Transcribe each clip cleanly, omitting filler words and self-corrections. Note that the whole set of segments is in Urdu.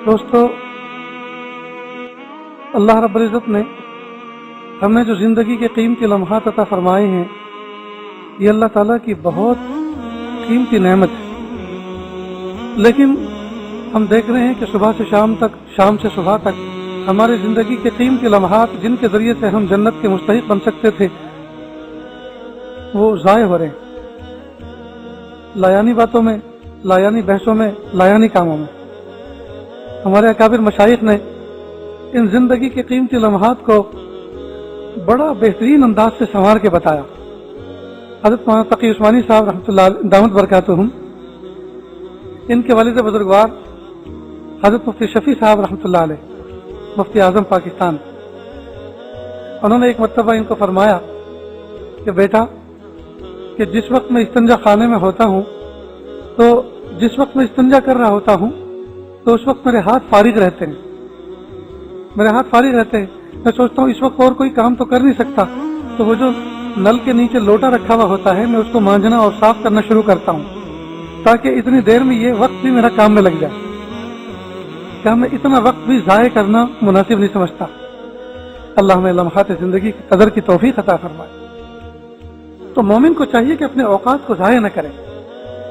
دوستو، اللہ رب العزت نے ہمیں جو زندگی کے قیمتی لمحات عطا فرمائے ہیں، یہ اللہ تعالیٰ کی بہت قیمتی نعمت ہے، لیکن ہم دیکھ رہے ہیں کہ صبح سے شام تک، شام سے صبح تک ہماری زندگی کے قیمتی لمحات جن کے ذریعے سے ہم جنت کے مستحق بن سکتے تھے وہ ضائع ہو رہے ہیں، لایانی باتوں میں، لایانی بحثوں میں، لایانی کاموں میں۔ ہمارے اکابر مشائخ نے ان زندگی کے قیمتی لمحات کو بڑا بہترین انداز سے سنوار کے بتایا۔ حضرت مولانا تقی عثمانی صاحب رحمۃ اللہ دامت برکاتہم، ان کے والد بزرگوار حضرت مفتی شفیع صاحب رحمۃ اللہ علیہ، مفتی اعظم پاکستان، انہوں نے ایک مرتبہ ان کو فرمایا کہ بیٹا، کہ جس وقت میں استنجا خانے میں ہوتا ہوں تو جس وقت میں استنجا کر رہا ہوتا ہوں تو اس وقت میرے ہاتھ فارغ رہتے ہیں، میرے ہاتھ فارغ رہتے ہیں۔ میں سوچتا ہوں اس وقت اور کوئی کام تو کر نہیں سکتا، تو وہ جو نل کے نیچے لوٹا رکھا ہوا ہوتا ہے میں اس کو مانجنا اور صاف کرنا شروع کرتا ہوں، تاکہ اتنی دیر میں یہ وقت بھی میرا کام میں لگ جائے۔ کہ میں اتنا وقت بھی ضائع کرنا مناسب نہیں سمجھتا۔ اللہ ہمیں لمحات زندگی کی قدر کی توفیق عطا فرمائے۔ تو مومن کو چاہیے کہ اپنے اوقات کو ضائع نہ کرے،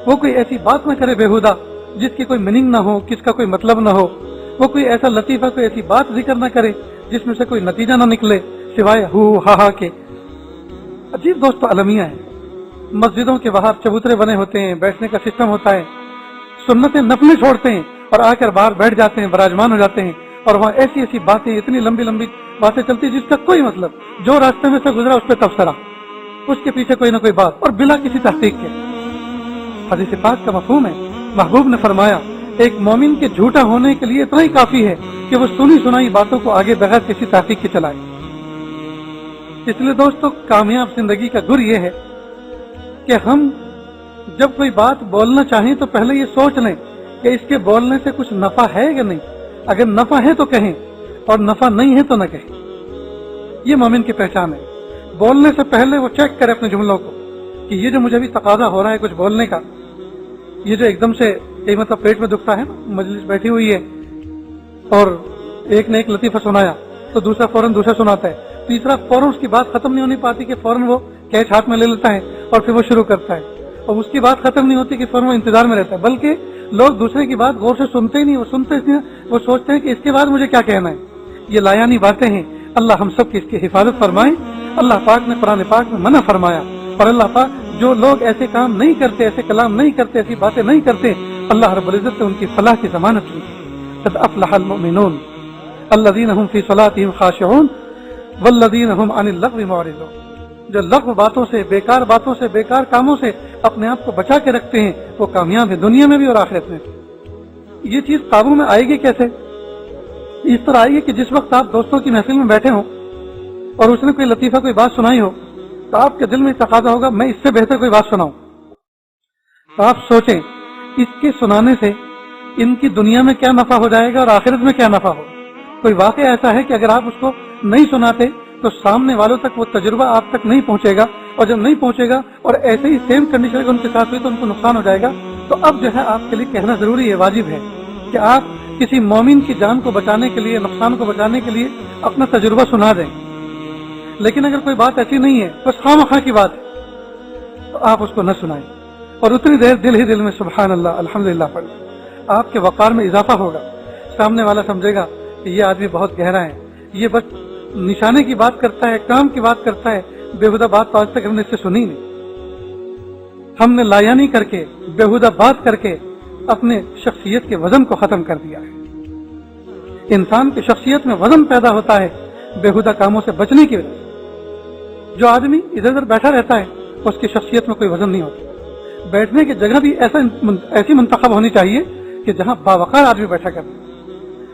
وہ کوئی ایسی بات نہ کرے بیہودہ جس کی کوئی میننگ نہ ہو، کس کا کوئی مطلب نہ ہو، وہ کوئی ایسا لطیفہ، کوئی ایسی بات ذکر نہ کرے جس میں سے کوئی نتیجہ نہ نکلے سوائے ہو ہا ہا کے۔ عجیب دوستو المیہ ہیں، مسجدوں کے باہر چبوترے بنے ہوتے ہیں، بیٹھنے کا سسٹم ہوتا ہے، سنتیں نفلیں چھوڑتے ہیں اور آ کر باہر بیٹھ جاتے ہیں، براجمان ہو جاتے ہیں، اور وہاں ایسی ایسی باتیں، اتنی لمبی لمبی باتیں چلتی جس کا کوئی مطلب، جو راستے میں سے گزرا اس پہ تبصرہ، اس کے پیچھے کوئی نہ کوئی بات، اور بلا کسی تحقیق کے۔ حدیث پاک کا مفہوم ہے، محبوب نے فرمایا ایک مومن کے جھوٹا ہونے کے لیے اتنا ہی کافی ہے کہ وہ سنی سنائی باتوں کو آگے بغیر کسی تحقیق کے چلائے۔ اس لیے دوستو، کامیاب زندگی کا گر یہ ہے کہ ہم جب کوئی بات بولنا چاہیں تو پہلے یہ سوچ لیں کہ اس کے بولنے سے کچھ نفع ہے یا نہیں، اگر نفع ہے تو کہیں اور نفع نہیں ہے تو نہ کہیں۔ یہ مومن کی پہچان ہے، بولنے سے پہلے وہ چیک کرے اپنے جملوں کو کہ یہ جو مجھے بھی تقاضا ہو رہا ہے کچھ بولنے کا، یہ جو ایک دم سے یہی مطلب پیٹ میں دکھتا ہے نا، مجلس بیٹھی ہوئی ہے اور ایک نے ایک لطیفہ سنایا تو دوسرا فوراً دوسرا سناتا ہے، تیسرا فوراً اس کی بات ختم نہیں ہونی پاتی کہ فوراً وہ کیچ ہاتھ میں لے لیتا ہے اور پھر وہ شروع کرتا ہے، اور اس کی بات ختم نہیں ہوتی کہ فوراً وہ انتظار میں رہتا ہے، بلکہ لوگ دوسرے کی بات غور سے سنتے ہی نہیں، وہ سنتے اس لیے وہ سوچتے ہیں کہ اس کے بعد مجھے کیا کہنا ہے۔ یہ لایانی باتیں ہیں، اللہ ہم سب کی اس کی حفاظت فرمائے۔ اللہ پاک نے قرآن پاک میں منع فرمایا، اور اللہ پاک جو لوگ ایسے کام نہیں کرتے، ایسے کلام نہیں کرتے، ایسی باتیں نہیں کرتے، اللہ رب العزت نے ان کی فلاح کی ضمانت لی۔ قد افلح المؤمنون الذین هم فی صلاتهم خاشعون والذین هم عن اللغو معرضون، جو لغو باتوں سے، بیکار باتوں سے، بیکار کاموں سے اپنے آپ کو بچا کے رکھتے ہیں وہ کامیاب ہیں دنیا میں بھی اور آخرت میں بھی۔ یہ چیز قابو میں آئے گی کیسے؟ اس طرح آئے گی کہ جس وقت آپ دوستوں کی محفل میں بیٹھے ہوں اور اس نے کوئی لطیفہ، کوئی بات سنائی ہو تو آپ کے دل میں تقاضا ہوگا میں اس سے بہتر کوئی بات سناؤں۔ تو آپ سوچیں اس کے سنانے سے ان کی دنیا میں کیا نفع ہو جائے گا اور آخرت میں کیا نفع ہوگا۔ کوئی واقعہ ایسا ہے کہ اگر آپ اس کو نہیں سناتے تو سامنے والوں تک وہ تجربہ آپ تک نہیں پہنچے گا، اور جب نہیں پہنچے گا اور ایسے ہی سیم کنڈیشن اگر ان کے ساتھ ہوئی تو ان کو نقصان ہو جائے گا۔ تو اب جو ہے آپ کے لیے کہنا ضروری ہے، واجب ہے کہ آپ کسی مومن کی جان کو بچانے کے لیے، نقصان کو بچانے کے لیے اپنا تجربہ سنا دیں۔ لیکن اگر کوئی بات ایسی نہیں ہے، بس خواہ کی بات ہے، تو آپ اس کو نہ سنائیں، اور اتنی دیر دل ہی دل میں سبحان اللہ الحمدللہ پڑھیں، آپ کے وقار میں اضافہ ہوگا۔ سامنے والا سمجھے گا کہ یہ آدمی بہت گہرا ہے، یہ بس نشانے کی بات کرتا ہے، کام کی بات کرتا ہے، بےہودہ بات تو آج تک ہم نے اس سے سنی نہیں۔ ہم نے لایانی کر کے، بےہودہ بات کر کے اپنے شخصیت کے وزن کو ختم کر دیا ہے۔ انسان کی شخصیت میں وزن پیدا ہوتا ہے بےہودہ کاموں سے بچنے کی وجہ سے۔ جو آدمی ادھر ادھر بیٹھا رہتا ہے اس کی شخصیت میں کوئی وزن نہیں ہوتا۔ بیٹھنے کی جگہ بھی ایسی منتخب ہونی چاہیے کہ جہاں باوقار آدمی بیٹھا کرتے۔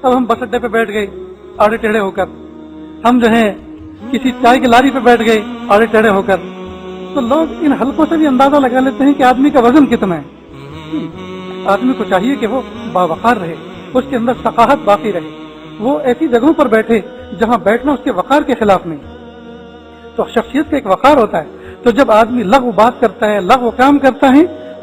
اب ہم بس اڈے پہ بیٹھ گئے آڑے ٹیڑھے ہو کر، ہم جو ہیں کسی چائے کی لاری پہ بیٹھ گئے آڑے ٹیڑھے ہو کر، تو لوگ ان حلقوں سے بھی اندازہ لگا لیتے ہیں کہ آدمی کا وزن کتنا ہے۔ آدمی کو چاہیے کہ وہ باوقار رہے، اس کے اندر ثقافت باقی رہے، وہ ایسی جگہوں پر بیٹھے جہاں بیٹھنا اس کے وقار کے خلاف نہیں۔ تو شخصیت کا ایک وقار ہوتا ہے، تو جب آدمی لغو بات کرتا ہے، لغو کام کرتا ہے